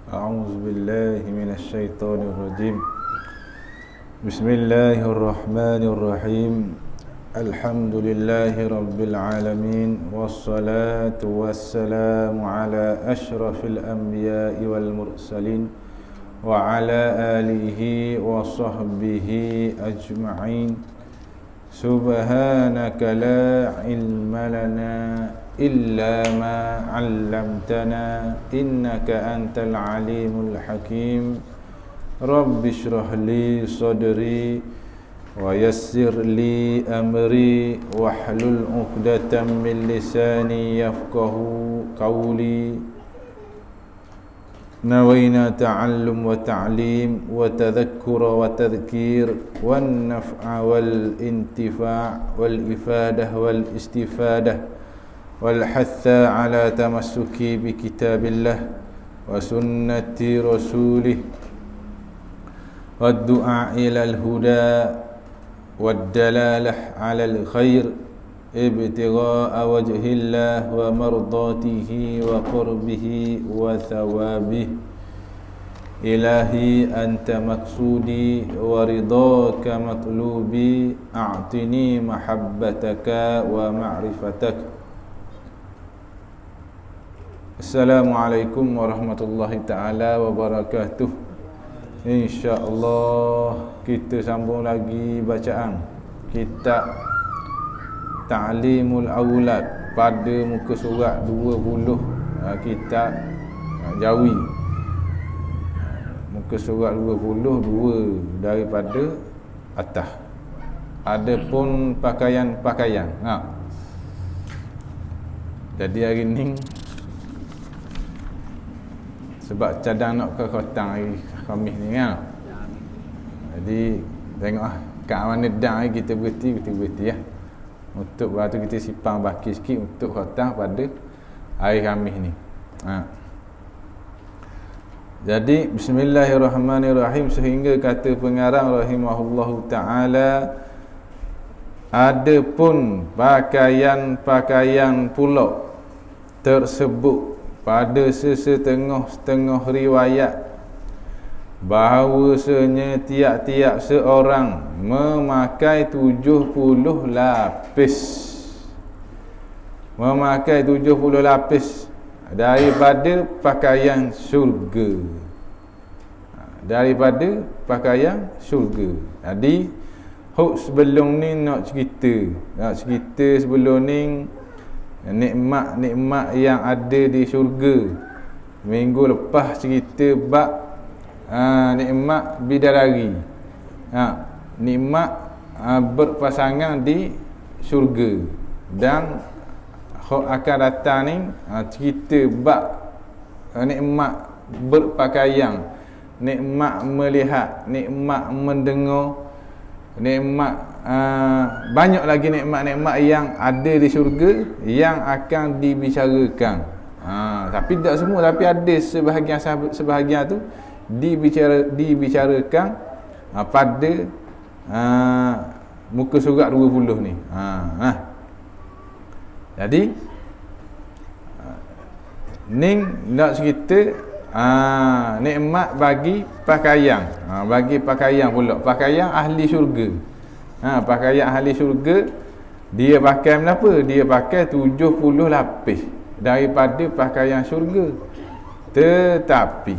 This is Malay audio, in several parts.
أعوذ بالله من الشيطان الرجيم. بسم الله الرحمن الرحيم. الحمد لله رب العالمين، والصلاة والسلام على أشرف الأنبياء والمرسلين وعلى آله وصحبه أجمعين. سبحانك لا علم لنا إلا ما علمتنا إنك أنت العليم الحكيم. رب اشرح لي صدري ويسر لي أمري واحلل عقدة من لساني يفقه قولي. نوينا تعلم وتعليم وتذكر وتذكير والنفع والانتفاع والإفادة والاستفادة والحث على تمسك بكتاب الله وسنة رسوله والدعاء إلى الهدى والدلالة على الخير ابتغاء وجه الله ومرضاته وقربه وثوابه. إلهي أنت مقصودي ورضاك مطلوبي، أعطني محبتك ومعرفتك. Assalamualaikum warahmatullahi ta'ala wabarakatuh. InsyaAllah kita sambung lagi bacaan kitab Ta'limul Aulad pada muka surat 20, kitab Jawi. Muka surat 22 daripada atas. Adapun pakaian-pakaian. Jadi hari ni sebab cadang nak ke khotang hari Khamis ni kan. Jadi tengok kat mana dah kita berhenti ya. Untuk waktu kita sipang baki sikit untuk khotang pada hari Khamis ni. Jadi bismillahirrahmanirrahim, sehingga kata pengarang rahimahullahu taala, adapun pakaian-pakaian pula tersebut pada sesetengah-setengah riwayat bahawasanya tiap-tiap seorang memakai 70 lapis. Memakai 70 lapis daripada pakaian syurga. Daripada pakaian syurga. Jadi sebelum ni nak cerita sebelum ni nikmat-nikmat yang ada di syurga. Minggu lepas cerita bab nikmat bidadari. Nikmat berpasangan di syurga. Dan akan datang ni cerita bab nikmat berpakaian, nikmat melihat, nikmat mendengar, nikmat banyak lagi nikmat-nikmat yang ada di syurga yang akan dibicarakan. Tapi tak semua, tapi ada sebahagian tu dibicarakan pada muka surat 20 ni. Jadi ni nak cerita nikmat bagi pakaian. Bagi pakaian pula, pakaian ahli syurga. Pakaian ahli syurga, dia pakai apa? Dia pakai 70 lapis daripada pakaian syurga, tetapi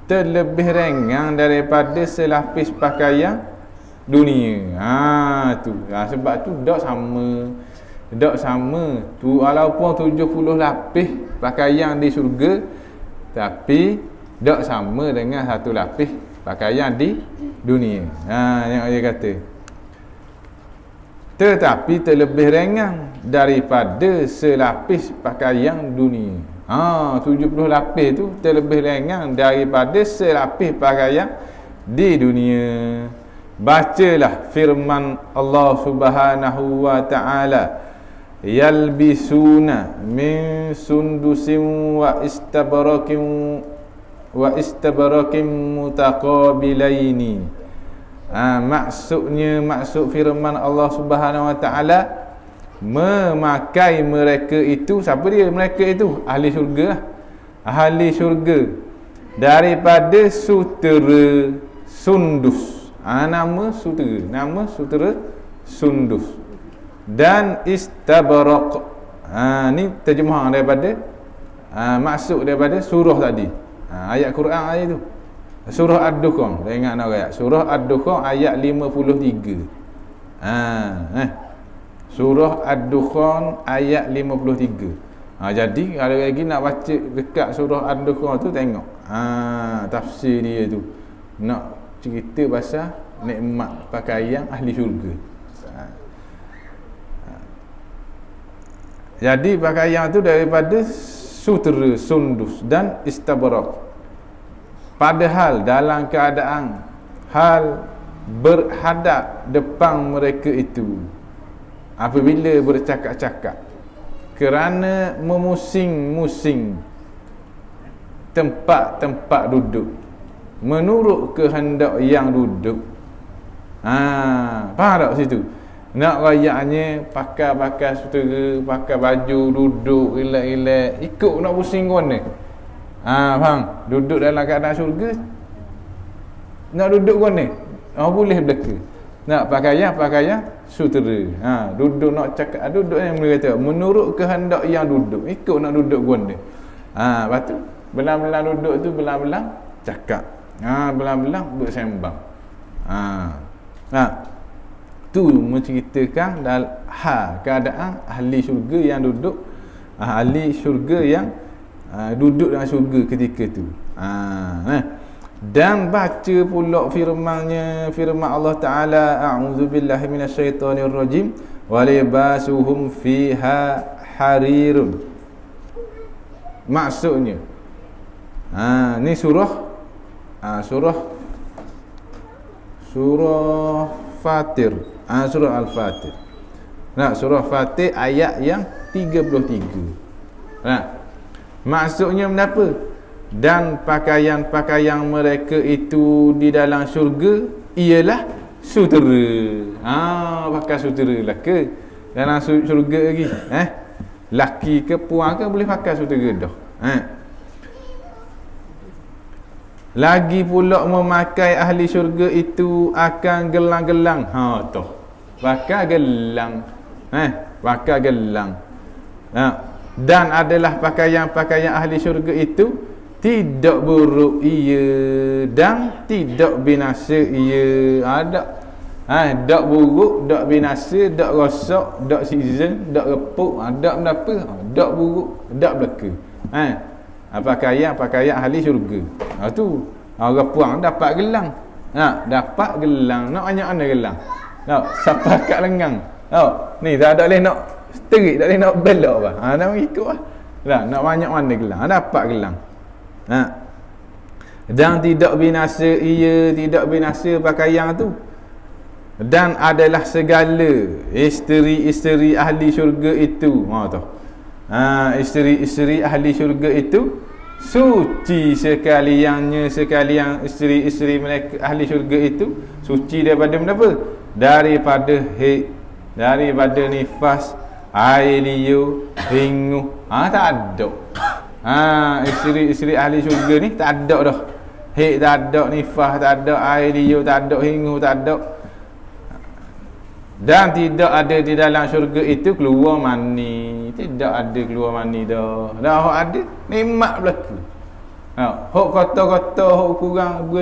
terlebih ringan daripada selapis pakaian dunia. Sebab tu tak sama tu, walaupun 70 lapis pakaian di syurga, tapi tak sama dengan satu lapis pakaian di dunia. Yang dia kata, tetapi terlebih ringan daripada selapis pakaian dunia. 70 lapis tu terlebih ringan daripada selapis pakaian di dunia. Bacalah firman Allah Subhanahu wa taala, yalbisuna min sundusin wa istabarakin mutaqabilaini. Maksud firman Allah Subhanahu wa taala, memakai mereka itu. Siapa dia mereka itu? Ahli syurga lah. Ahli syurga daripada sutera sundus. Nama sutera sundus. Dan istabraq. Ni terjemahan daripada maksud daripada surah tadi. Ayat Quran ayat tu. Surah Ad-Dukhan. Dah ingat nak ayat. Surah Ad-Dukhan ayat 53. Surah Ad-Dukhan ayat 53. Jadi kalau lagi nak baca dekat surah Ad-Dukhan tu, tengok tafsir dia tu. Nak cerita pasal nikmat pakaian ahli syurga. Jadi pakaian tu daripada sutera sundus dan istabraq. Padahal dalam keadaan hal berhadap depan mereka itu apabila bercakap-cakap, kerana memusing-musing tempat-tempat duduk menurut kehendak yang duduk. Faham tak situ? Nak rayaknya pakai sutera, pakai baju, duduk relax-relax, ikut nak pusing ke mana? Faham? Duduk dalam keadaan syurga, nak duduk ke mana? Boleh belaka. Nak pakaian sutera. Duduk nak cakap, duduk yang boleh kata menurut kehendak yang duduk, ikut nak duduk ke mana? Lepas tu belang-belang duduk tu, belang-belang cakap. Belang-belang bersembang. Tu menceritakan keadaan ahli syurga yang duduk, ahli syurga yang duduk dalam syurga ketika tu. Dan baca pula firman Allah Ta'ala, a'udzubillahi minasyaitonirrajim, wa libasuhum fiha harirun. Maksudnya ni surah Fatir. Surah Al-Fatir. Surah Fatir ayat yang 33. Maksudnya kenapa? Dan pakaian-pakaian mereka itu di dalam syurga ialah sutera. Pakai sutera lah ke dalam syurga lagi? Laki ke puan ke boleh pakai sutera dah. Lagi pula memakai ahli syurga itu akan gelang-gelang. Tu. Pakai gelang. Pakai gelang. Dan adalah pakaian-pakaian ahli syurga itu tidak buruk ia dan tidak binasa ia. Tak buruk, tak binasa, tak rosak, tak season, tak repuk, tak apa, tak buruk, tak belaka. Pakaian ahli syurga. Tu orang puang dapat gelang. Dapat gelang. Nak banyak mana gelang? Sampai kat lengan. Ni tak boleh nak terik, tak boleh nak belok apa. Nak mengikut lah. Nak banyak mana gelang? Dapat gelang. Dan tidak binasa ia, tidak binasa pakaian tu. Dan adalah segala isteri-isteri ahli syurga itu. Isteri-isteri ahli syurga itu suci sekalian isteri-isteri mereka ahli syurga itu suci daripada apa? Daripada haid, daripada nifas, air liur, hingu. Tak ada. Isteri-isteri ahli syurga ni tak ada dah. Haid tak ada, nifas tak ada, air liur tak ada, hingu tak ada. Dan tidak ada di dalam syurga itu keluar mani. Tidak ada keluar mani dah. Dah ada nikmat berlaku. Hok kata-kata, hok kurang,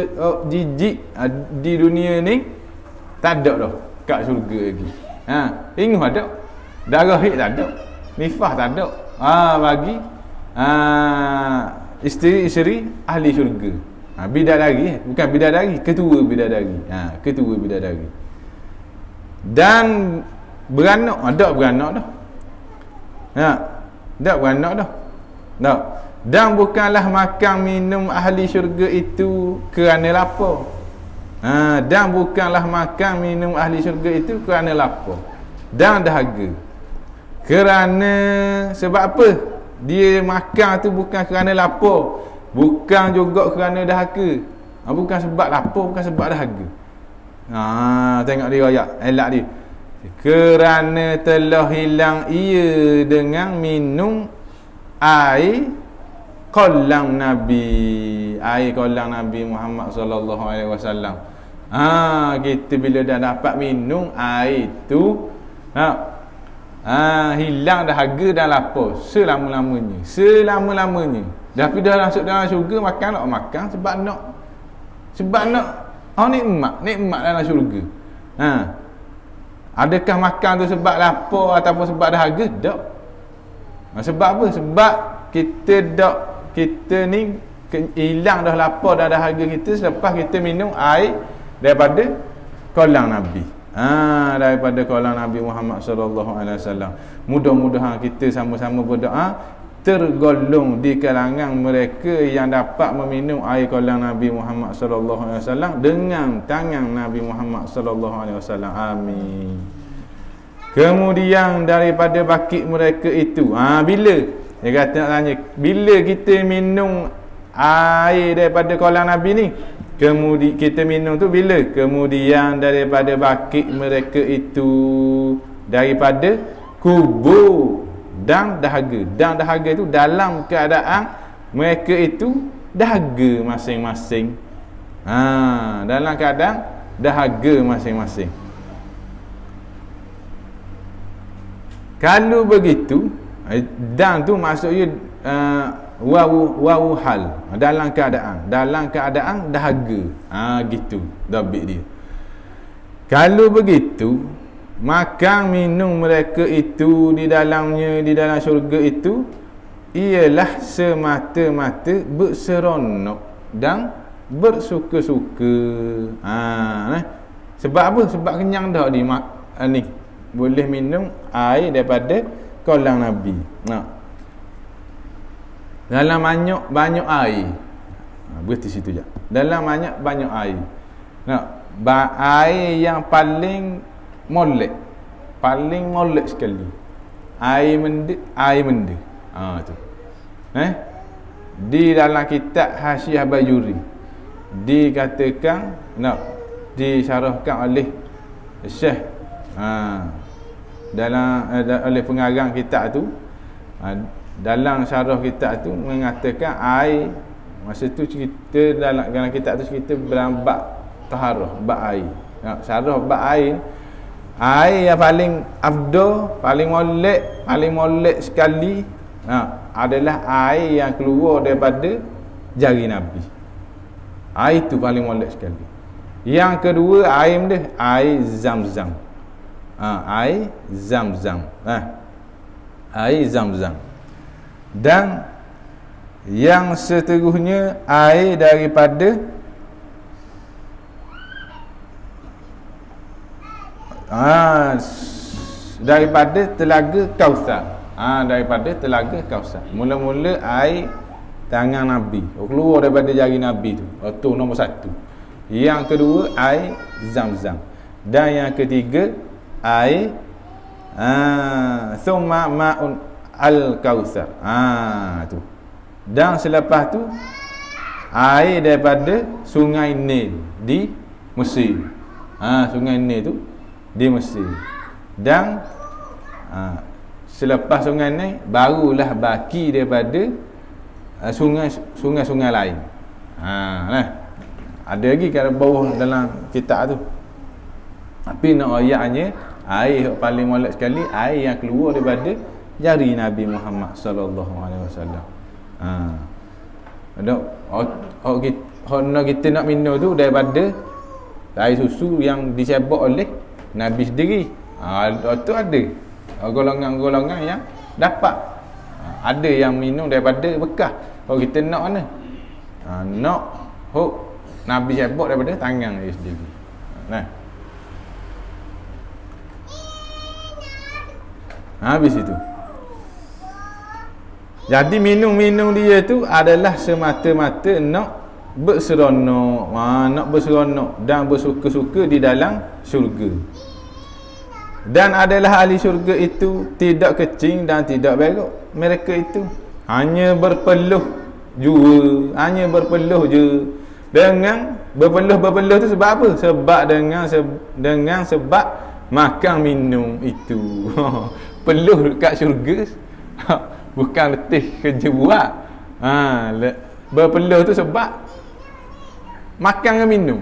jijik di dunia ni tak ada dah kat syurga lagi. Hingu ada, darah haid tak ada, nifas tak ada. Bagi isteri-isteri ahli syurga. Bidadari, bukan bidadari, ketua bidadari. Ketua bidadari. Dan beranak, tak beranak dah. Tak beranak dah. Tak. Dan bukanlah makan minum ahli syurga itu kerana lapar. Dan bukanlah makan minum ahli syurga itu kerana lapar dan dahaga. Kerana sebab apa? Dia makan tu bukan kerana lapar, bukan juga kerana dahaga. Bukan sebab lapar, bukan sebab dahaga. Tengok dia ayat elak dia. Kerana telah hilang ia dengan minum air kolam Nabi, air kolam Nabi Muhammad sallallahu alaihi wasallam. Kita bila dah dapat minum air tu, hilang dahaga dan lapar selama-lamanya. Tapi dah masuk dalam syurga, makan nak makan sebab nak nikmat dalam syurga. Adakah makan tu sebab lapar ataupun sebab dahaga? Tak. Sebab apa? Sebab kita ni hilang dah lapar dan dahaga kita selepas kita minum air daripada kolam Nabi. Daripada kolam Nabi Muhammad sallallahu alaihi wasallam. Mudah-mudahan kita sama-sama berdoa tergolong di kalangan mereka yang dapat meminum air kolam Nabi Muhammad sallallahu alaihi wasallam dengan tangan Nabi Muhammad sallallahu alaihi wasallam. Amin. Kemudian daripada bakit mereka itu, bila dia kata nak tanya, bila kita minum air daripada kolam Nabi ni, kemudian kita minum tu bila? Kemudian daripada bakit mereka itu, daripada kubur dan dahaga. Dan dahaga itu dalam keadaan mereka itu dahaga masing-masing. Dalam keadaan dahaga masing-masing. Kalau begitu, dan tu maksudnya wawu hal, dalam keadaan dahaga. Gitu dabit dia. Kalau begitu, makan minum mereka itu di dalam syurga itu ialah semata-mata berseronok dan bersuka-suka. Sebab apa? Sebab kenyang dah ni boleh minum air daripada kolam Nabi. Dalam banyak air. Berhenti situ je. Dalam banyak air. Air yang paling molek sekali. Air menda. Tu. Di dalam kitab Hasyiah Bajuri dikatakan, disyarahkan oleh Syekh oleh pengarang kitab tu, dalam syarah kitab tu mengatakan air masa tu cerita dalam kitab tu cerita bab taharah, bab air. Syarah bab air yang paling afdal, paling molek sekali adalah air yang keluar daripada jari Nabi. Air tu paling molek sekali. Yang kedua air Zam-Zam. Air Zam-Zam. Air Zam-Zam. Dan yang seterusnya air daripada Telaga Kausar. Daripada Telaga Kausar. Mula-mula air tangan Nabi, keluar daripada jari Nabi tu. Itu nombor satu. Yang kedua air Zam-Zam. Dan yang ketiga air summa ma'un al-Kausar. Tu. Dan selepas tu air daripada Sungai Nil di Mesir. Sungai Nil tu di Mesir. Dan selepas Sungai Nil barulah baki daripada sungai-sungai lain. Ada lagi kat bawah dalam kitab tu. Tapi nak ayatnya air yang paling molek sekali, air yang keluar daripada jari Nabi Muhammad sallallahu alaihi wasallam. Kita nak minum tu daripada air susu yang disebut oleh Nabi sendiri. Itu ada golongan-golongan yang dapat. Ada yang minum daripada bekas. Kalau kita nak mana? Nak Nabi sebut daripada tangan dia sendiri. Habis itu. Jadi minum-minum dia tu adalah semata-mata nak berseronok dan bersuka-suka di dalam syurga. Dan adalah ahli syurga itu tidak kecing dan tidak berok. Mereka itu hanya berpeluh je. Dengan berpeluh tu sebab apa? Sebab dengan sebab makan minum itu. Peluh dekat syurga bukan letih kerja buat. Berpeluh tu sebab makan dengan minum.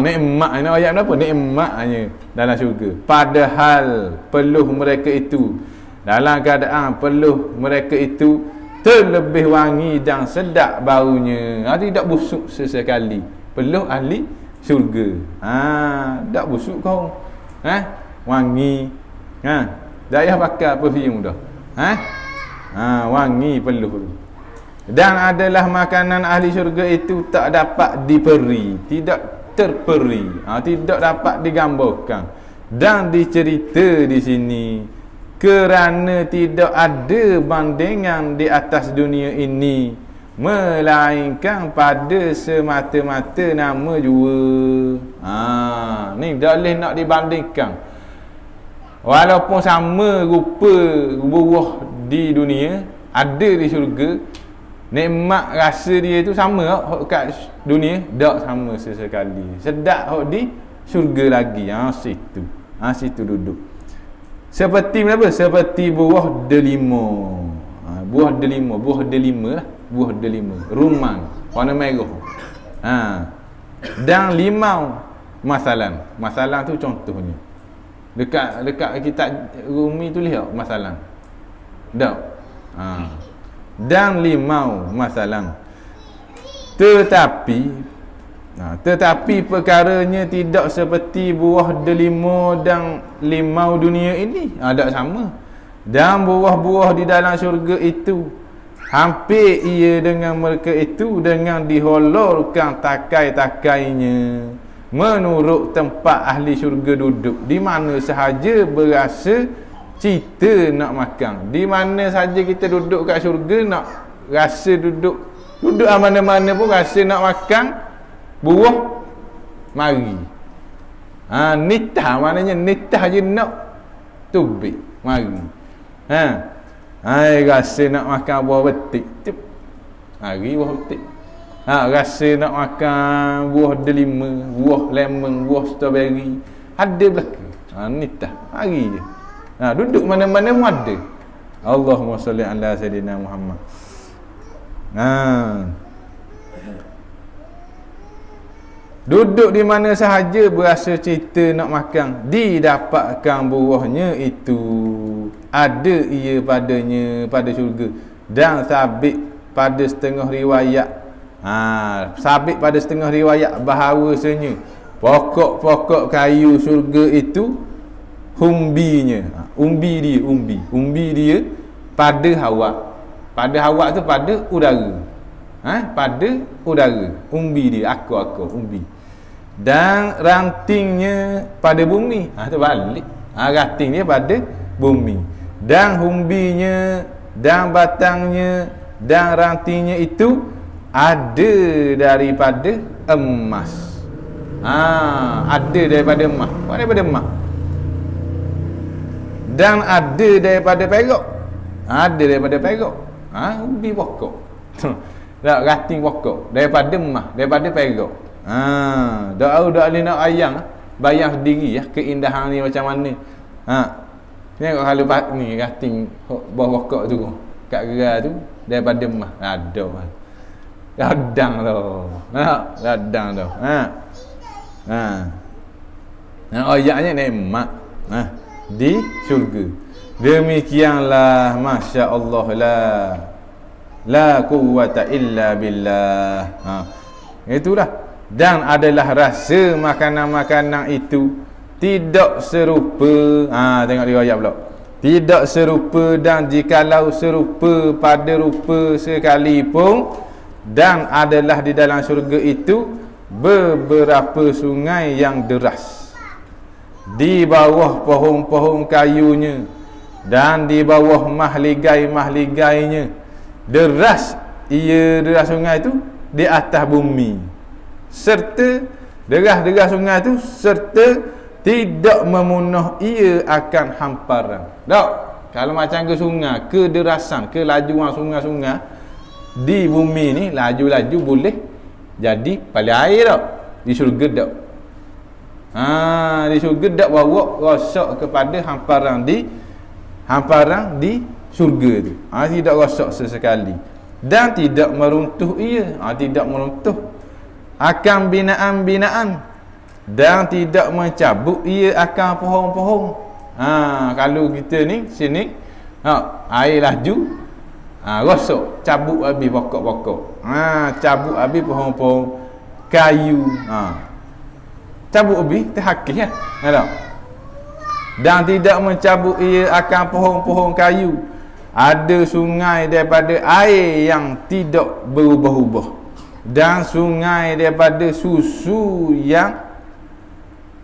Nikmat ni ayat apa? Nikmatnya dalam syurga. Padahal peluh mereka itu, dalam keadaan peluh mereka itu terlebih wangi dan sedap baunya. Tidak busuk sesekali. Peluh ahli syurga. Tak busuk kau. Wangi. Tak payah pakai perfume dah. Wangi peluh tu. Dan adalah makanan ahli syurga itu tak dapat diperi, tidak terperi, tidak dapat digambarkan dan dicerita di sini, kerana tidak ada bandingan di atas dunia ini melainkan pada semata-mata nama jua. Ni tak boleh nak dibandingkan. Walaupun sama rupa buah di dunia, ada di syurga, nikmat rasa dia tu sama kat dunia, tak sama sesekali. Sedap di syurga lagi. Situ duduk. Seperti apa? Seperti buah delima. Buah delima lah. Buah delima. Rumang warna merah. Dan limau masalan. Masalan tu contohnya. Dekat kitab Rumi tulis tak masalan? Tak. Dan limau masalan. Tetapi perkaranya tidak seperti buah delima dan limau dunia ini. Tak sama. Dan buah-buah di dalam syurga itu hampir ia dengan mereka itu dengan diholorkan takai-takainya menurut tempat ahli syurga duduk, di mana sahaja berasa cita nak makan. Di mana saja kita duduk kat syurga, nak rasa duduk mana-mana pun rasa nak makan buah, mari. Nitah maknanya nitah je nak tubik, mari. Rasa nak makan buah betik, mari buah betik. Rasa nak makan buah delima, buah lemon, buah strawberry, ada belaka. Nitah, mari je. Duduk mana-mana pun ada. Allahumma salli ala sayyidina Muhammad. Duduk di mana sahaja berasa cita nak makan, didapatkan buahnya itu. Ada ia padanya pada syurga. Dan sabit pada setengah riwayat. Sabit pada setengah riwayat bahawasanya pokok-pokok kayu syurga itu umbinya. Umbi dia pada Hawa. Pada Hawa tu pada udara. Pada udara. Umbi dia, akar umbi. Dan rantingnya pada bumi. Tu balik. Ranting dia pada bumi. Dan umbinya dan batangnya dan rantingnya itu ada daripada emas. Ada daripada emas. Apa daripada emas? Dan ada daripada perak. Ada daripada perak. Umbi pokok. Tak ranting pokok daripada emas, daripada perak. Tak boleh nak bayang sendiri keindahan ni macam mana. Tengok kalau ni ranting bawah pokok tu kat gerai tu daripada emas. Radang tu. Ayatnya nikmat di syurga. Demikianlah, masya Allah, la quwwata illa billah. Itulah. Dan adalah rasa makanan-makanan itu tidak serupa. Tengok riwayat pula. Tidak serupa, dan jikalau serupa pada rupa sekalipun, dan adalah di dalam syurga itu beberapa sungai yang deras di bawah pohon-pohon kayunya dan di bawah mahligai-mahligainya. Deras sungai itu di atas bumi, serta deras sungai itu serta tidak memunah ia akan hamparan. Tak, kalau macam ke sungai, kederasan, kelajuan sungai-sungai di bumi ni laju-laju boleh jadi paling air tak? Di syurga tak? Di syurga tak bawa rosak kepada hamparan di syurga tu. Tidak rosak sesekali. dan tidak meruntuh ia, tidak meruntuh akan binaan-binaan, dan tidak mencabut ia akan pohon-pohon. Kalau kita ni sini air laju, rosak, cabut habis pokok-pokok, cabut habis pohon-pohon kayu, cabut habis terhakis tak? Dan tidak mencabut ia akan pohon-pohon kayu. Ada sungai daripada air yang tidak berubah-ubah, dan sungai daripada susu yang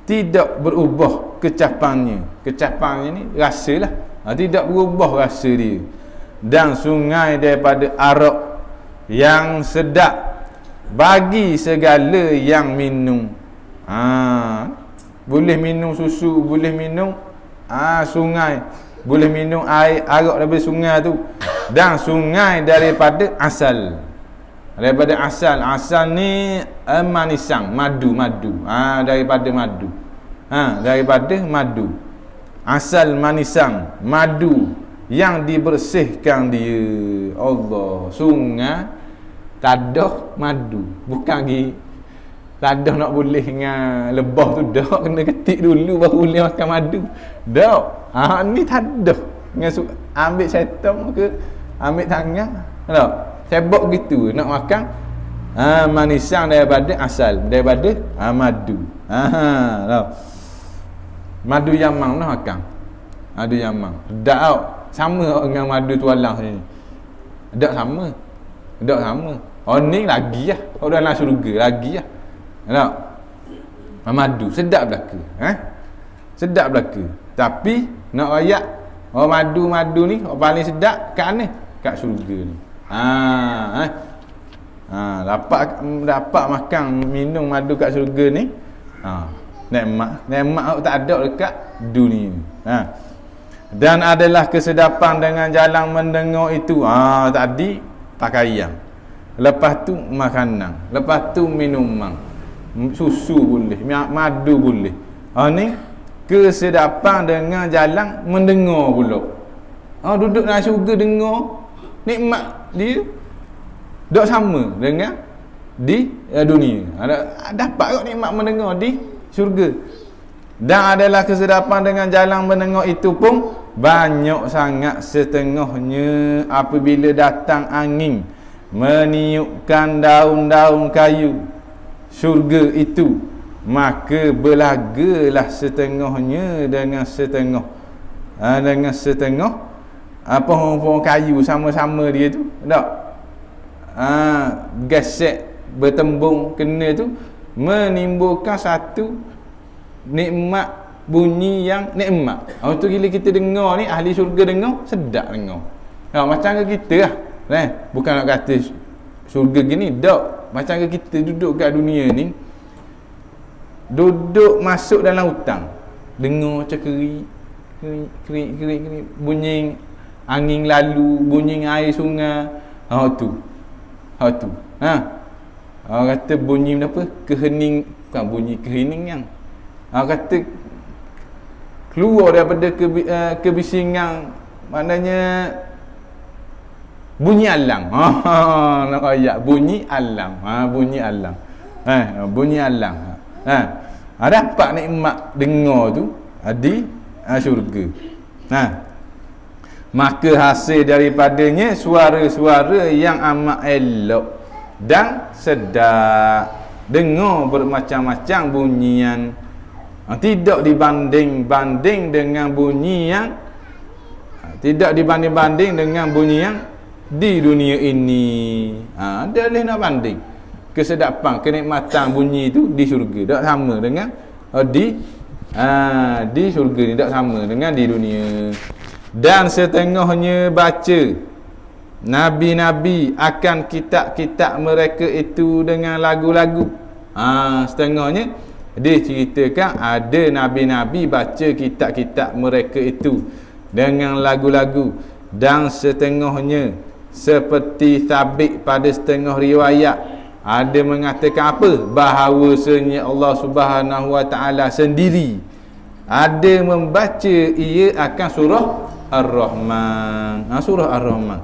tidak berubah kecapannya. Kecapannya ni rasalah, tidak berubah rasa dia. Dan sungai daripada arak yang sedap bagi segala yang minum. Boleh minum susu, boleh minum sungai, boleh minum air arak daripada sungai tu. Dan sungai daripada asal. Daripada asal ni manisang, madu. Daripada madu. Daripada madu. Asal manisang, madu yang dibersihkan dia. Allah, sungai tadah madu, bukan lagi tadah nak boleh dengan lebah tu dak, kena ketik dulu baru boleh makan madu. Dak. Ni tadah dengan ambil syaitan ke ambil tangan. Tak? Sebab gitu nak makan manisang daripada asal, daripada madu. Tak? Madu Yaman nak makan. Madu Yaman. Dak tau. Sama dengan madu tualang sini. Dak sama. Dak sama. Ni lagi lah. Orang dalam syurga lagi lah. Tak? Madu sedap belaka. Sedap belaka. Tapi nak rayak madu ni paling sedap kat mana? Kat syurga ni. Dapat makan minum madu kat syurga ni. Nikmat tak ada dekat dunia. Dan adalah kesedapan dengan jalan mendengar itu. Tadi pakaian, lepas tu makanan, lepas tu minuman, susu boleh, madu boleh. Ni kesedapan dengan jalan mendengar pula. Duduk dalam syurga dengar, nikmat dia tak sama dengan di dunia. Dapat kot nikmat mendengar di syurga. Dan adalah kesedapan dengan jalan mendengar itu pun banyak sangat setengahnya apabila datang angin meniupkan daun-daun kayu syurga itu, maka berlagalah setengahnya dengan setengah pohon-pohon kayu sama-sama dia tu. Tak? Gesek bertembung kena tu menimbulkan satu nikmat, bunyi yang nikmat. Tu bila kita dengar ni, ahli syurga dengar, sedap dengar. Macam ke kita lah. Bukan nak kata syurga gini, tak. Macam ke kita duduk kat dunia ni, duduk masuk dalam hutan, dengar macam kerik, bunyi angin lalu, bunyi air sungai. Tu. Kata bunyi apa? Kehening, bukan bunyi keheningan. Kata keluar daripada kebisingan, maknanya bunyi alam. Nak ayat bunyi alam. Bunyi alam. Bunyi alam. Dapat nikmat dengar tu di syurga. Maka hasil daripadanya suara-suara yang amat elok dan sedap. Dengar bermacam-macam bunyian. Tidak dibanding-banding dengan bunyi yang di dunia ini. Dia boleh nak banding kesedapan, kenikmatan bunyi itu di syurga. Tak sama dengan di syurga ni, tak sama dengan di dunia. Dan setengahnya baca nabi-nabi akan kitab-kitab mereka itu dengan lagu-lagu. Setengahnya diceritakan ada nabi-nabi baca kitab-kitab mereka itu dengan lagu-lagu. Dan setengahnya seperti sabit pada setengah riwayat, ada mengatakan apa? Bahawasanya Allah Subhanahu Wa Taala sendiri ada membaca ia akan surah Ar-Rahman. Surah Ar-Rahman.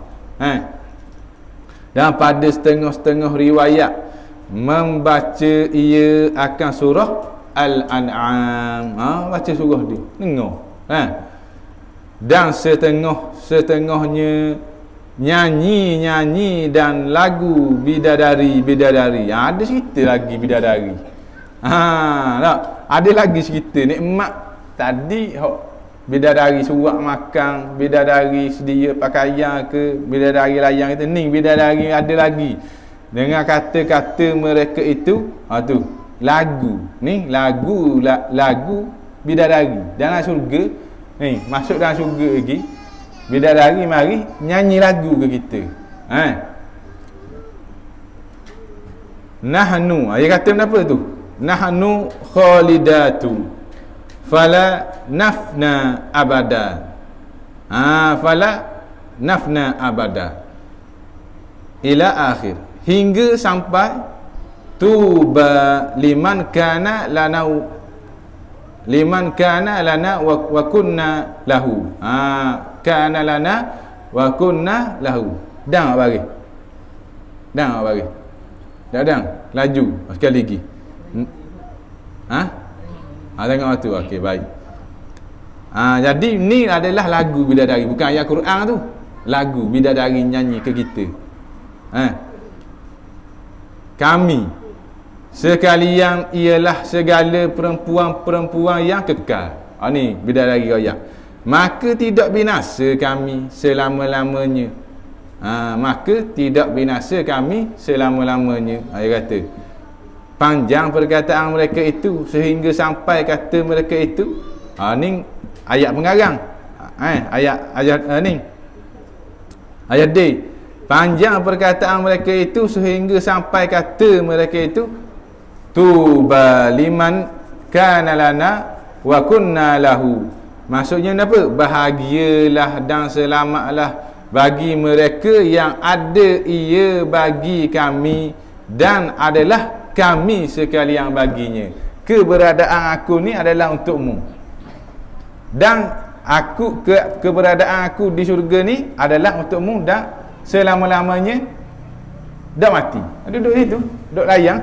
Dan pada setengah-setengah riwayat membaca ia akan surah Al-An'am. Baca surah dia, dengar. Dan setengahnya nyanyi dan lagu bidadari. Ada cerita lagi bidadari. Tak? Ada lagi cerita nikmat tadi bidadari suap makan, bidadari sedia pakaian ke, bidadari layang itu ni, bidadari ada lagi dengan kata-kata mereka itu. Tu lagu ni, lagu bidadari dalam syurga ni, masuk dalam syurga lagi bidadari mari nyanyi lagu ke kita. Nahnu, dia kata apa tu? Nahnu khalidatu fala nafna abada. Fala nafna abada ila akhir, hingga sampai tuba liman kana lana wa kunna lahu. Kana lana wa kunna lahu. Dan bagi dan laju sekali lagi. Tengok tu. Okey, baik. Jadi ni adalah lagu bidadari, bukan ayat Quran tu. Lagu bidadari nyanyi ke kita. Kami sekalian ialah segala perempuan-perempuan yang kekal. Ni bidadari ayat. Maka tidak binasa kami selama-lamanya. Maka tidak binasa kami selama-lamanya. Dia kata panjang perkataan mereka itu sehingga sampai kata mereka itu. Ni ayat pengarang. Ayat ni. Ayat D. Panjang perkataan mereka itu sehingga sampai kata mereka itu tuba liman kana lana wa kunna lahu. Maksudnya apa? Bahagialah dan selamatlah bagi mereka yang ada ia bagi kami dan adalah kami sekalian baginya. Keberadaan aku ni adalah untukmu, dan keberadaan aku di syurga ni adalah untukmu dan selama-lamanya. Dah mati, duduk situ, duduk layang.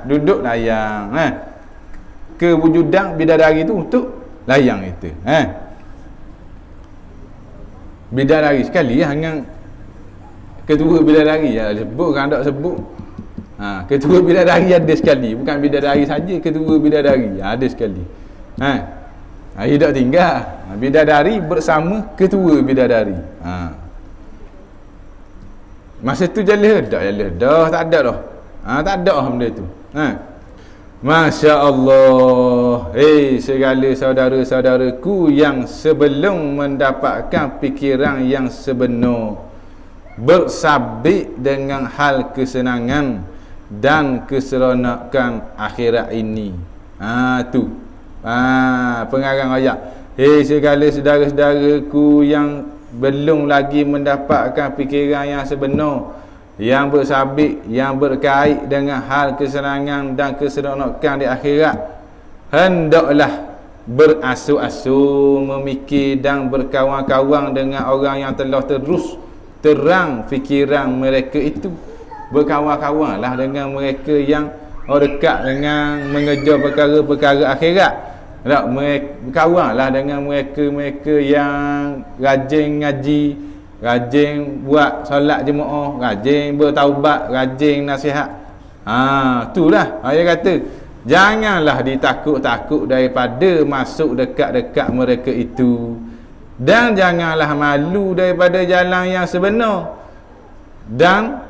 Duduk layang. Kewujudan bidadari itu untuk layang itu. Bidadari sekali dengan ketua bidadari sebut kan, tak sebut. Ketua bidadari ada sekali, bukan bidadari saja, ketua bidadari ada sekali. Dia tak tinggal. Bidadari bersama ketua bidadari. Masa tu jalan dah tak ada dah. Tak ada benda tu. Masya Allah. Segala saudara-saudaraku yang sebelum mendapatkan fikiran yang sebenar, bersabit dengan hal kesenangan dan keseronokan akhirat ini. Tu pengarang ayat. Segala saudara-saudaraku yang belum lagi mendapatkan fikiran yang sebenar, yang bersabit, yang berkait dengan hal kesenangan dan keseronokan di akhirat, hendaklah berasuh-asuh memikir dan berkawan-kawan dengan orang yang telah terus terang fikiran mereka itu. Berkawan-kawanlah dengan mereka yang dekat dengan mengejar perkara-perkara akhirat. Berkawanlah dengan mereka yang rajin ngaji, rajin buat solat jemaah, rajin bertaubat, rajin nasihat. Itulah dia kata, janganlah ditakut-takut daripada masuk dekat-dekat mereka itu, dan janganlah malu daripada jalan yang sebenar, dan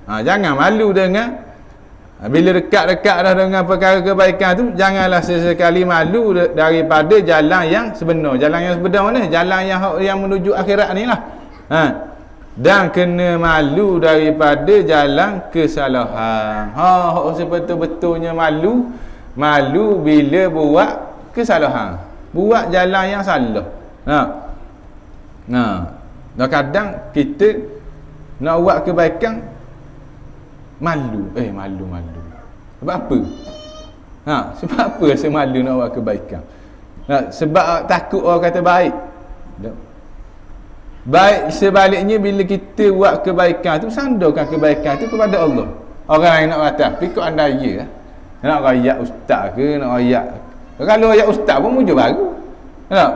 jangan malu dengan bila dekat-dekat dah dengan perkara kebaikan tu, janganlah sesekali malu daripada jalan yang sebenar. Jalan yang sebenar mana? Jalan yang menuju akhirat ni lah. Dan kena malu daripada jalan kesalahan. Sebetul-betulnya malu bila buat kesalahan, buat jalan yang salah. Kadang kita nak buat kebaikan malu. Malu. Sebab apa? Sebab apa rasa malu nak buat kebaikan? Sebab takut orang kata baik. Baik sebaliknya bila kita buat kebaikan tu, sandarkan kebaikan tu kepada Allah. Orang lain nak kata tapi kau andaya nak rayak ustaz ke, nak rayak, kalau rayak ustaz pun mujur baru. Tak?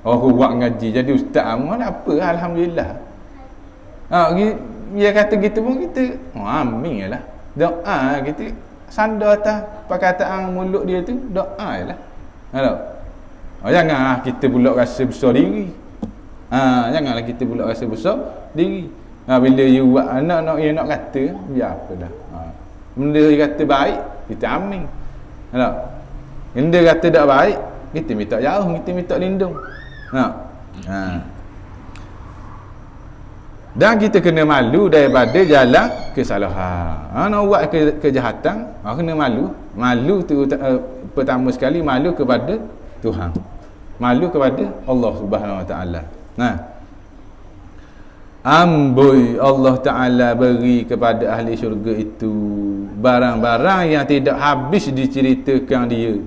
Oh buat ngaji jadi ustaz amal apa, alhamdulillah. Dia kata gitu pun kita amin lah. Doa kita sandar atas perkataan mulut dia tu, doa lah. Tak? Janganlah kita pula rasa besar diri. Janganlah kita pula rasa besar diri. Bila you buat anak you nak kata, biar apa dah. Benda dia kata baik, kita amin. Tak? Benda kata tak baik, kita minta jauh, kita minta lindung. Dan kita kena malu daripada jalan kesalahan. Nak buat kejahatan, kena malu. Malu tu pertama sekali malu kepada Tuhan. Malu kepada Allah Subhanahu Wa Taala. Amboi Allah Ta'ala beri kepada ahli syurga itu barang-barang yang tidak habis diceritakan dia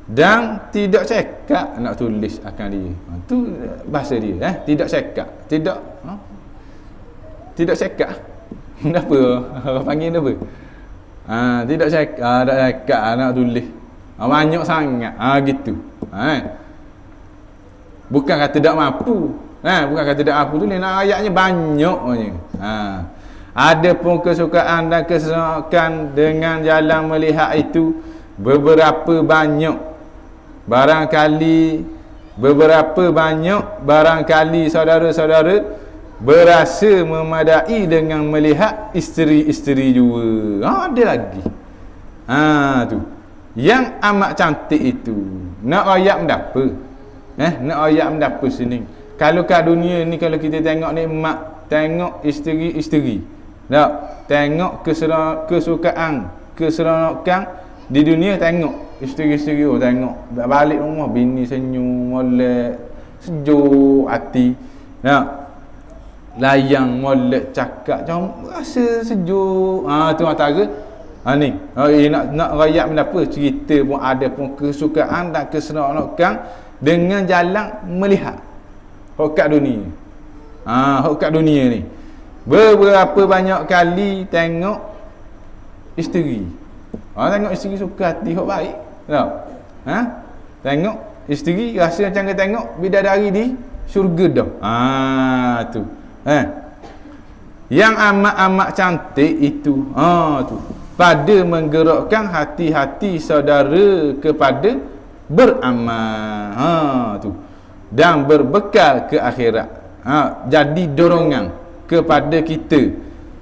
dan tidak cekak nak tulis akan dia. Itu bahasa dia, tidak cekak, tidak cekak. Kenapa orang panggil apa? Tidak cekak nak tulis. Banyak sangat gitu. Bukan kata tak mampu. Bukan kata tak mampu tu, nak ayatnya banyaknya. Ada pun kesukaan dan kesenangan dengan jalan melihat itu beberapa banyak. Barangkali saudara-saudara berasa memadai dengan melihat isteri-isteri juga. Ada lagi. Tu. Yang amat cantik itu. Nak ayat mendapa? Nak ayat mendapa sini? Kalau kat dunia ni, kalau kita tengok nikmat, tengok isteri-isteri, tak? Tengok keseronokan di dunia, tengok isteri-isteri, tengok balik rumah bini senyum, molek, sejuk hati, tak? Layang, molek, cakap macam rasa sejuk. Tu antara ni. Nak rakyat menapa? Cerita pun ada pun kesukaan dan keseronokan dengan jalan melihat. Kat dunia. Kat dunia ni. Beberapa banyak kali tengok isteri. Tengok isteri suka hati hok baik. Tak? Tengok isteri rasa macam kita tengok bidadari di syurga dah. Tu. Yang amat-amat cantik itu. Tu. Pada menggerakkan hati-hati saudara kepada beramal. Tu. Dan berbekal ke akhirat. Jadi dorongan kepada kita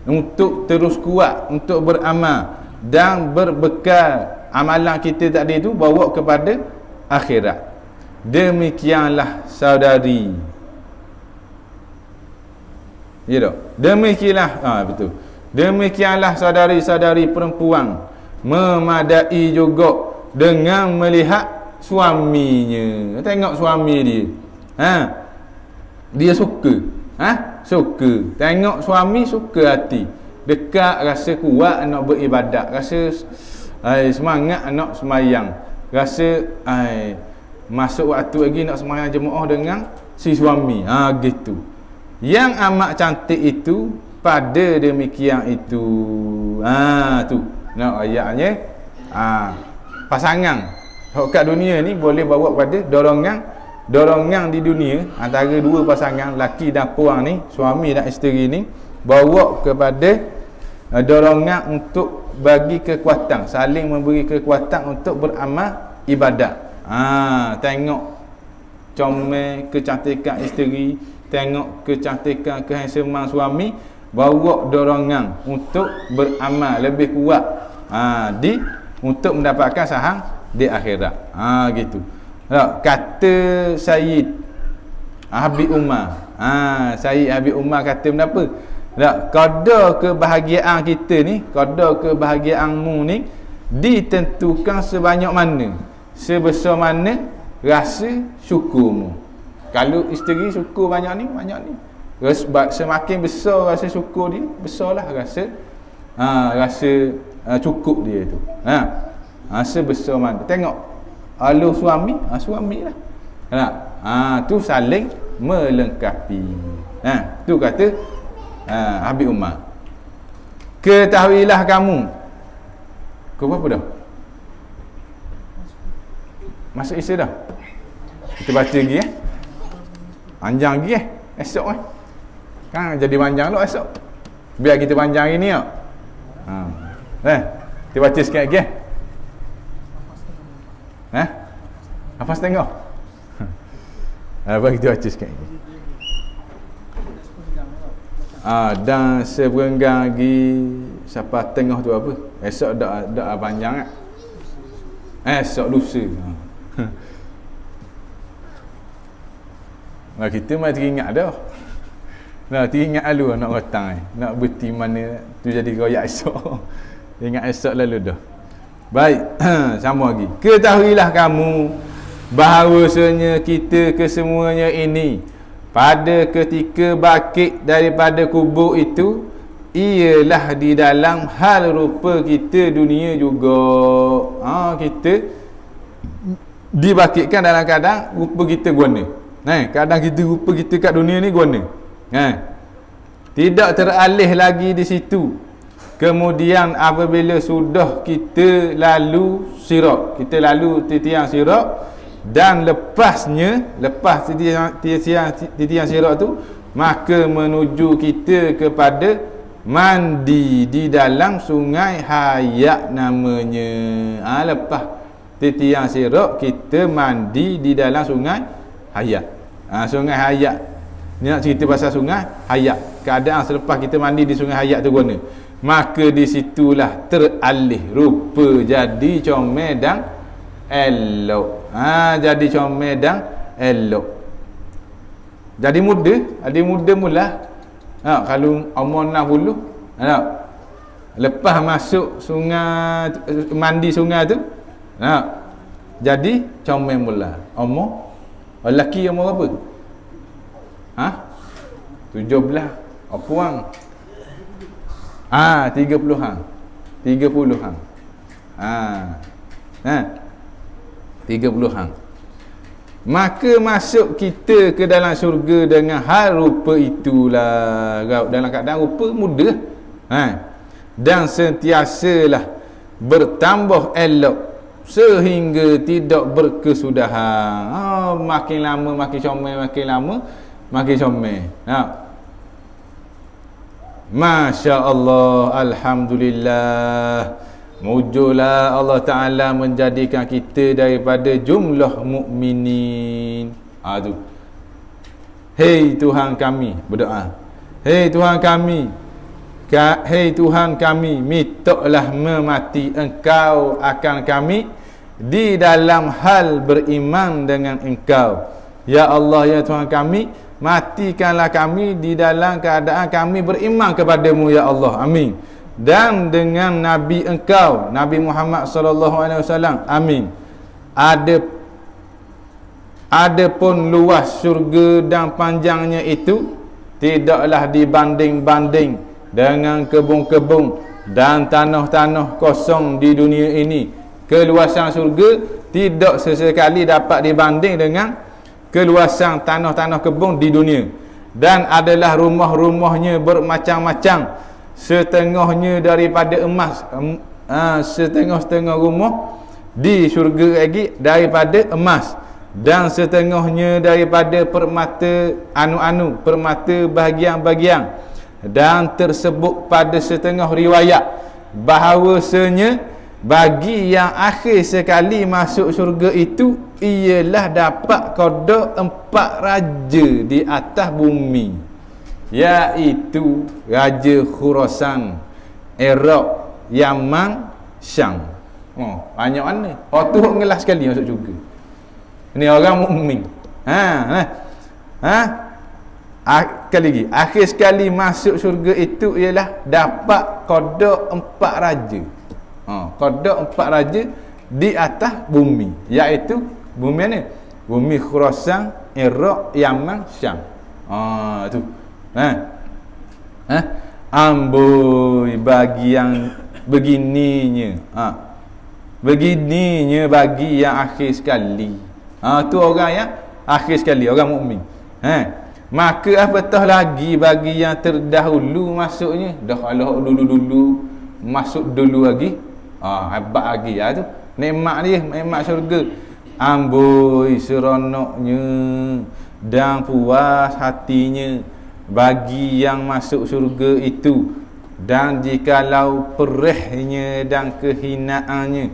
untuk terus kuat, untuk beramal dan berbekal amalan kita tadi itu bawa kepada akhirat. Demikianlah saudari. Ya tak? Demikianlah betul. Demikianlah saudari-saudari perempuan memadai juga dengan melihat suaminya. Tengok suami dia. Dia suka. Suka. Tengok suami suka hati. Dekat rasa kuat nak beribadat. Rasa semangat nak semayang. Rasa masuk waktu lagi nak semayang jemaah dengan si suami. Gitu. Yang amat cantik itu pada demikian itu. Tu. Nak ayatnya pasangan kat dunia ni boleh bawa pada dorongan di dunia antara dua pasangan laki dan perempuan ni, suami dan isteri ni, bawa kepada dorongan untuk bagi kekuatan, saling memberi kekuatan untuk beramal ibadat. Tengok comel kecantikan isteri, tengok kecantikan kehandsoman suami, bawa dorongan untuk beramal lebih kuat untuk mendapatkan saham di akhirat. Gitu. Kata Sayyid Habib Umar. Sayyid Habib Umar kata kenapa? Kadar kebahagiaan kita ni, kadar kebahagiaanmu ni ditentukan sebanyak mana, sebesar mana rasa syukurmu. Kalau isteri syukur banyak ni, semakin besar rasa syukur dia, besarlah rasa cukup dia tu. Sebesar mana. Tengok kalau suami, suami lah. Tu saling melengkapi. Tu kata Habib Umar. Ketahuilah kamu. Kau berapa dah? Masuk Isya dah. Kita baca lagi panjang lagi esok kan jadi panjang tu esok. Biar kita panjang hari ni kita baca sikit lagi apa setengah apa kita baca sikit lagi dan seberenggang lagi sampai tengah tu apa esok dak panjang esok lusa nah, kita mesti teringat dah. Nah, teringat lalu nak rotang nak berti mana tu jadi royak esok. Ingat esok lalu dah. Baik, sama lagi. Ketahuilah kamu bahawasanya kita kesemuanya ini pada ketika bangkit daripada kubur itu ialah di dalam hal rupa kita dunia juga. Kita dibangkitkan dalam keadaan rupa kita guna. Kadang kita rupa kita kat dunia ni guna. Tidak teralih lagi di situ. Kemudian apabila sudah kita lalu sirat, kita lalu titian sirat dan lepas titian sirat tu, maka menuju kita kepada mandi di dalam sungai hayat namanya. Lepas titian sirat kita mandi di dalam sungai hayat. Sungai hayat ni nak cerita pasal sungai hayat, keadaan selepas kita mandi di sungai hayat tu guna, maka di situlah teralih rupa jadi comel dan elok. Jadi comel dan elok, jadi muda mula. Kalau umur 60 lepas masuk sungai, mandi sungai tu jadi comel mula. Umur lelaki umur berapa? 17. Puang 30-an. 30-an. 30-an. Maka masuk kita ke dalam syurga dengan hal rupa itulah, dalam keadaan rupa muda. Dan sentiasalah bertambah elok sehingga tidak berkesudahan. Makin lama makin comel, makin lama makin comel. Masya Allah, Alhamdulillah. Mujulah Allah Ta'ala menjadikan kita daripada jumlah mukminin. Tu. Hei Tuhan kami, berdoa. Hei Tuhan kami, hei Tuhan kami, mintalah memati Engkau akan kami di dalam hal beriman dengan Engkau. Ya Allah, ya Tuhan kami, matikanlah kami di dalam keadaan kami beriman kepadamu, ya Allah. Amin. Dan dengan Nabi Engkau, Nabi Muhammad SAW. Amin. Adapun luas syurga dan panjangnya itu tidaklah dibanding-banding dengan kebun-kebun dan tanah-tanah kosong di dunia ini. Keluasan syurga tidak sesekali dapat dibanding dengan keluasan tanah-tanah kebun di dunia. Dan adalah rumah-rumahnya bermacam-macam, setengahnya daripada emas, setengah-setengah rumah di syurga lagi daripada emas, dan setengahnya daripada permata anu-anu, permata bahagian-bahagian. Dan tersebut pada setengah riwayat bahawasanya bagi yang akhir sekali masuk syurga itu ialah dapat qada 4 raja di atas bumi, iaitu Raja Khurasan, Iraq, Yaman, Syam. Banyak mana? Tu ngelas sekali masuk syurga. Ini orang mukmin. Kali lagi, akhir sekali masuk syurga itu ialah dapat qada 4 raja. Qada 4 raja di atas bumi, iaitu bumi mana? Bumi Khurasan, Iraq, Yaman, Syam. Tu. Amboi bagi yang begininya. Begininya bagi yang akhir sekali. Tu orang yang akhir sekali, orang mukmin. Maka apatah lagi bagi yang terdahulu masuknya. Dah kalau dulu-dulu masuk dulu lagi, hebat lagi tu. Nikmat dia, nikmat syurga. Amboi seronoknya dan puas hatinya bagi yang masuk syurga itu. Dan jikalau perihnya dan kehinaannya,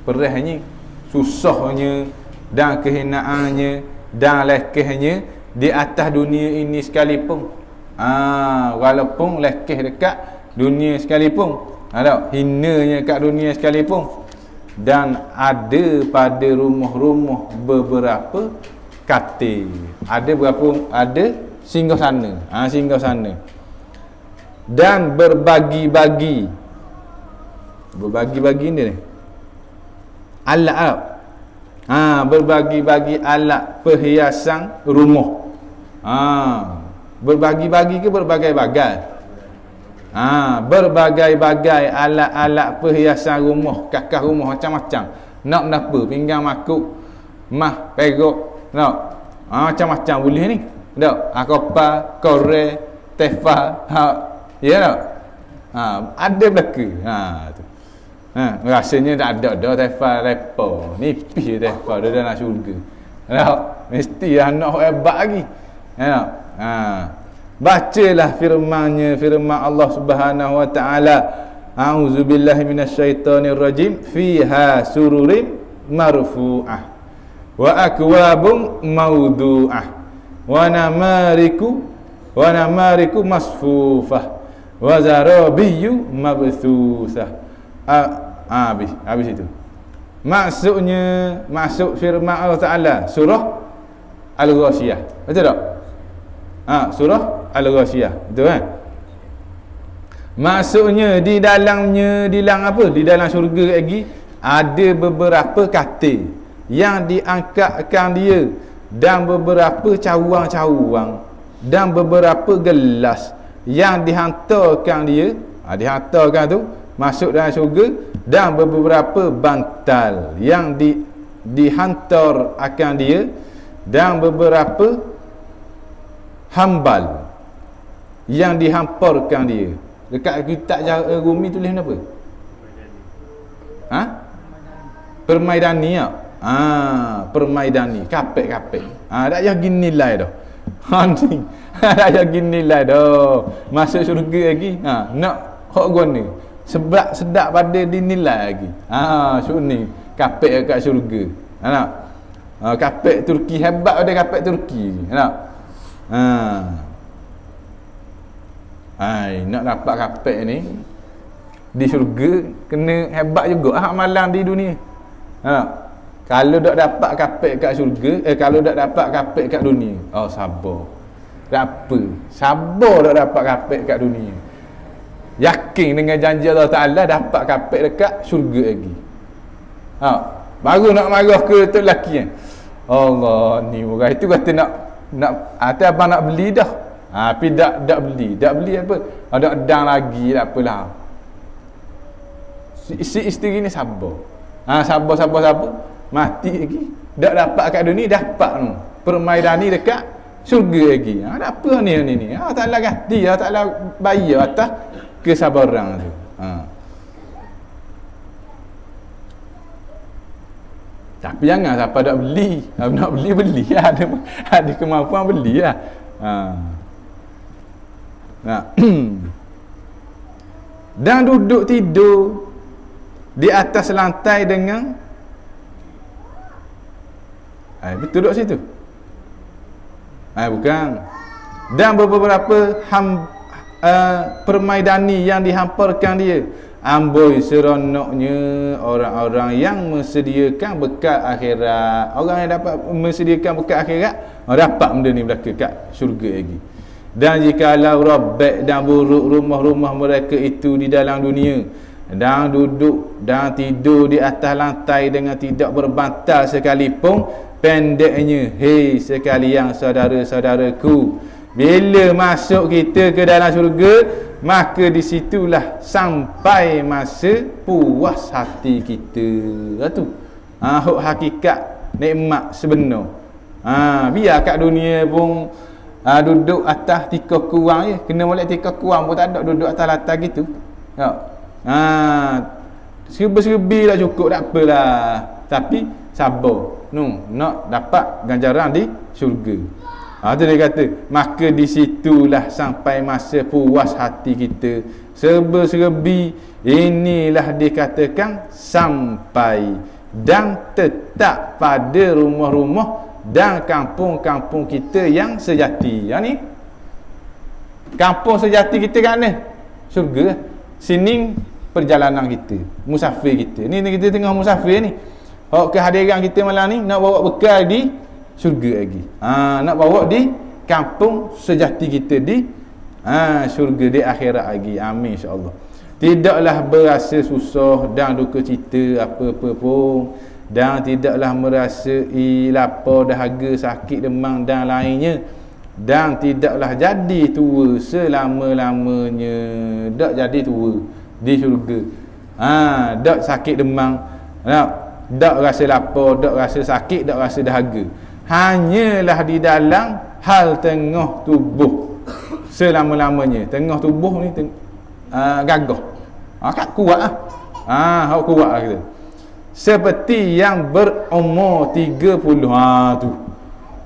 perihnya, susahnya dan kehinaannya dan lekehnya di atas dunia ini sekalipun, walaupun lekeh dekat dunia sekalipun, ada hinanya kat dunia sekalipun, dan ada pada rumah-rumah beberapa katil, ada berapa, ada singgah sana, singgah sana, dan berbagi-bagi ni alat, berbagi-bagi alat perhiasan rumah. Berbagi-bagi ke berbagai-bagai? Berbagai-bagai alat-alat perhiasan rumah, kakak rumah macam-macam. Nak apa? Pinggang makuk, mah, perak, nak. Macam-macam boleh ni. Tak? Kopa, korek, tefa, ya tak? Ada belaka. Tu. Rasanya tak ada dah tefa lepa. Nipis tefa dia dah nak syurga. Tak? Mesti anak hebat lagi. Ya. Bacalah firman-Nya, firman Allah Subhanahu wa taala. A'udzubillahi minasyaitonir rajim. Fiha sururin marfu'ah wa akwabun mawdu'ah wa namariku masfufah wa zarabiyyu mabthusah. Habis itu. Maksudnya, masuk firman Allah Taala surah Al-Ghasyiyah. Betul tak? Surah Al-Ghasyiyah. Betul kan? Maksudnya di dalamnya, di dalam apa? Di dalam syurga lagi ada beberapa katil yang diangkatkan dia, dan beberapa cawang-cawang, dan beberapa gelas yang dihantarkan dia, dihantarkan tu masuk dalam syurga, dan beberapa bantal yang dihantar akan dia, dan beberapa hambal yang dihamparkan dia. Dekat kitab Rumi tulis apa? Permaidani ya. Permaidani, kapek-kapek. Tak payah gini nilai dah. Ni. Tak payah gini nilai dah. Masuk syurga lagi. Nak hok guna. Sebab sedap pada dinilai lagi. Ni kapek kat syurga. Nak. Kapek Turki hebat pada kapek Turki. Nak. Nak dapat kapek ni di syurga kena hebat juga amalan di dunia. Kalau tak dapat kapek kat syurga, kalau tak dapat kapek kat dunia, sabar. Tak apa. Sabar tak dapat kapek kat dunia. Yakin dengan janji Allah Ta'ala dapat kapek dekat syurga lagi. Baru nak marah ke tu lelaki. Allah ni orang itu kata nak hati abang nak beli dah. Tapi tak beli. Tak beli apa? Ada edang lagi, tak apalah. Si isteri ni sabar. Sabar. Mati lagi. Tak dapat kat dunia, dapat tu. Permaidani dekat syurga lagi. Tak apa ni. Taklah ganti, taklah bayar atas kesabaran tu. Tapi jangan siapa nak beli. Nak beli lah. Ada kemampuan beli lah. Dan duduk tidur di atas lantai dengan betul duduk situ? Bukan. Dan beberapa permaidani yang dihamparkan dia. Amboi seronoknya orang-orang yang mesediakan bekal akhirat. Orang yang dapat mesediakan bekal akhirat, dapat benda ni belaka kat syurga lagi. Dan jikalau robek dan buruk rumah-rumah mereka itu di dalam dunia, dan duduk dan tidur di atas lantai dengan tidak berbantal sekalipun, pendeknya, hei sekalian saudara-saudaraku, bila masuk kita ke dalam syurga, maka disitulah sampai masa puas hati kita. Tu hakikat nikmat sebenar. Biar kat dunia pun duduk atas tika kurang je, kena molek tika kurang pun tak ada, duduk atas latar gitu. Ya. Serba-serbi lah cukup, tak apalah. Tapi sabar. Nak dapat ganjaran di syurga. Tu dia kata, maka di situlah sampai masa puas hati kita. Serba-serbi inilah dikatakan sampai dan tetap pada rumah-rumah dan kampung-kampung kita yang sejati. Yang ni kampung sejati kita kat mana? Syurga. Sini perjalanan kita, musafir kita. Ni kita tengah musafir ni. Kehadiran kita malam ni nak bawa bekal di syurga lagi. Nak bawa di kampung sejati kita di syurga di akhirat lagi. Amin insya-Allah. Tidaklah berasa susah dan duka cita apa-apa pun, dan tidaklah merasai lapar, dahaga, sakit, demam dan lainnya, dan tidaklah jadi tua selama-lamanya. Tak jadi tua di syurga. Tak sakit demam, tak rasa lapar, tak rasa sakit, tak rasa dahaga. Hanyalah di dalam hal tengah tubuh selama-lamanya. Tengah tubuh ni gagah. Kat kuat lah. Hak kuat lah kita. Seperti yang berumur 30. Tu.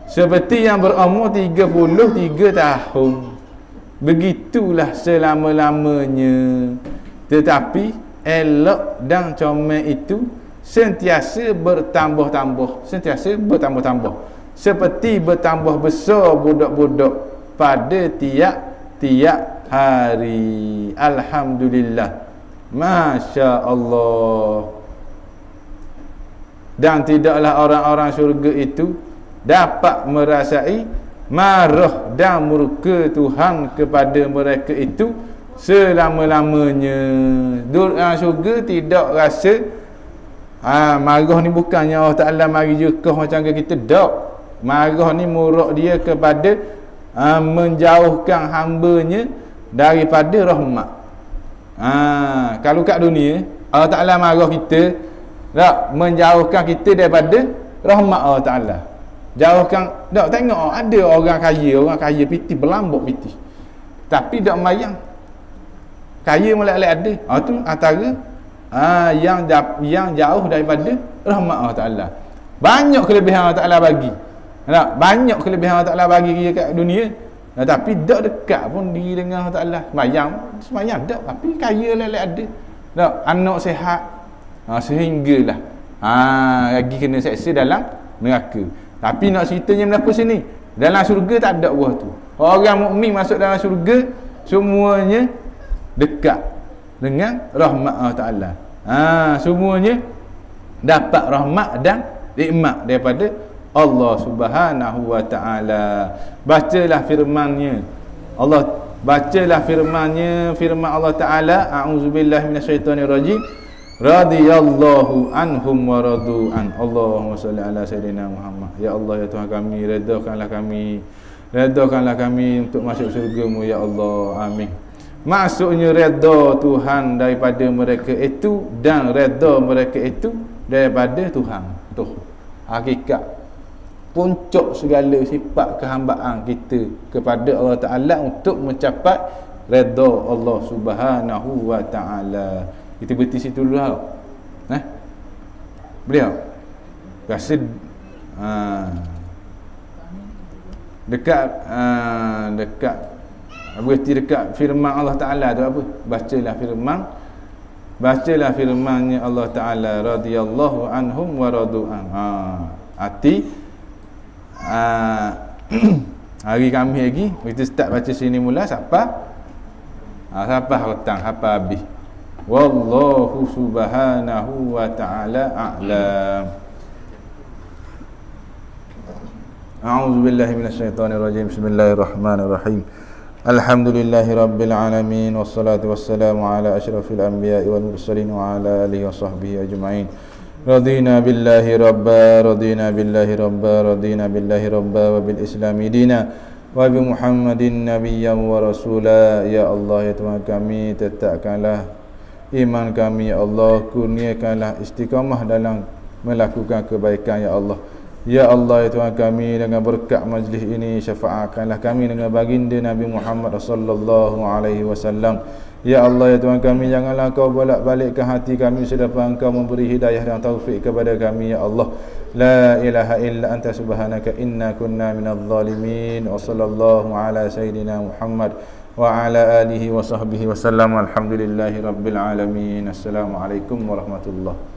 Seperti yang berumur 33 tahun. Begitulah selama-lamanya. Tetapi elok dan comel itu sentiasa bertambah-tambah. Sentiasa bertambah-tambah. Seperti bertambah besar budak-budak pada tiap-tiap hari. Alhamdulillah. Masya Allah. Dan tidaklah orang-orang syurga itu dapat merasai marah dan murka Tuhan kepada mereka itu selama-lamanya. Dalam syurga tidak rasa marah ni bukannya Allah Ta'ala mari jekah macam kita. Tak. Marah ni murak dia kepada menjauhkan hambanya daripada rahmat. Kalau kat dunia Allah Ta'ala marah kita, tak, menjauhkan kita daripada rahmat Allah Ta'ala. Jauhkan, tak, tengok ada orang kaya piti, berlambak piti, tapi tak mayang. Kaya mulai ada. Tu antara yang jauh daripada rahmat Allah Ta'ala. Banyak kelebihan Allah Ta'ala bagi. Tak? Banyak kelebihan Allah Ta'ala bagi kat dunia. Tapi tak dekat pun diri dengan Allah Ta'ala. Semayang tak, tapi kaya lelak ada. Tak? Anak sihat. Sehinggalah lagi kena seksa dalam neraka. Tapi nak ceritanya berapa sini, dalam syurga tak ada buah tu. Orang mukmin masuk dalam syurga semuanya dekat dengan rahmat Allah Ta'ala. Semuanya dapat rahmat dan nikmat daripada Allah Subhanahu wa Ta'ala. Bacalah firman-Nya. Firman Allah Ta'ala, a'udzubillahi minasyaitonirrajim. Radhiyallahu anhum wa radu an. Allahumma salli ala sayyidina Muhammad. Ya Allah, ya Tuhan kami, redakanlah kami untuk masuk syurga-Mu ya Allah. Amin. Maksudnya redha Tuhan daripada mereka itu dan redha mereka itu daripada Tuhan. Tu hakikat puncak segala sifat kehambaan kita kepada Allah Ta'ala untuk mencapai redha Allah Subhanahu wa Ta'ala. Kita berhenti situ dulu lah. Boleh tak? Rasa dekat berhenti dekat firman Allah Ta'ala tu apa? Bacalah firman-Nya Allah Ta'ala, radhiyallahu anhum wa radu'an. Hati hari Khamis lagi kita start baca sini mula sampai hutang, sampai habis. Wallahu subhanahu wa ta'ala a'lam. A'udzu billahi minasyaitonir rajim. Bismillahirrahmanirrahim. Alhamdulillahi rabbil alamin, wassalatu wassalamu ala asyrafil anbiya'i wal mursalin wa ala alihi wa sahbihi ajma'in. Radina billahi rabba, radina billahi rabba, radina billahi rabba wa bil islami dina wa bi Muhammadin nabiyyan wa rasula. Ya Allah, ya Tuhan kami, tetapkanlah iman kami ya Allah, kurniakanlah istiqamah dalam melakukan kebaikan ya Allah. Ya Allah, ya Tuhan kami, dengan berkat majlis ini syafaatkanlah kami dengan baginda Nabi Muhammad sallallahu alaihi wasallam. Ya Allah, ya Tuhan kami, janganlah kau bolak-balikkan hati kami sedangkan Engkau memberi hidayah dan taufik kepada kami, ya Allah. La ilaha illa anta subhanaka inna kunna minadh zalimin. Wa sallallahu ala sayidina Muhammad wa ala alihi wa sahbihi wasallam. Alhamdulillahi rabbil alamin. Assalamualaikum warahmatullahi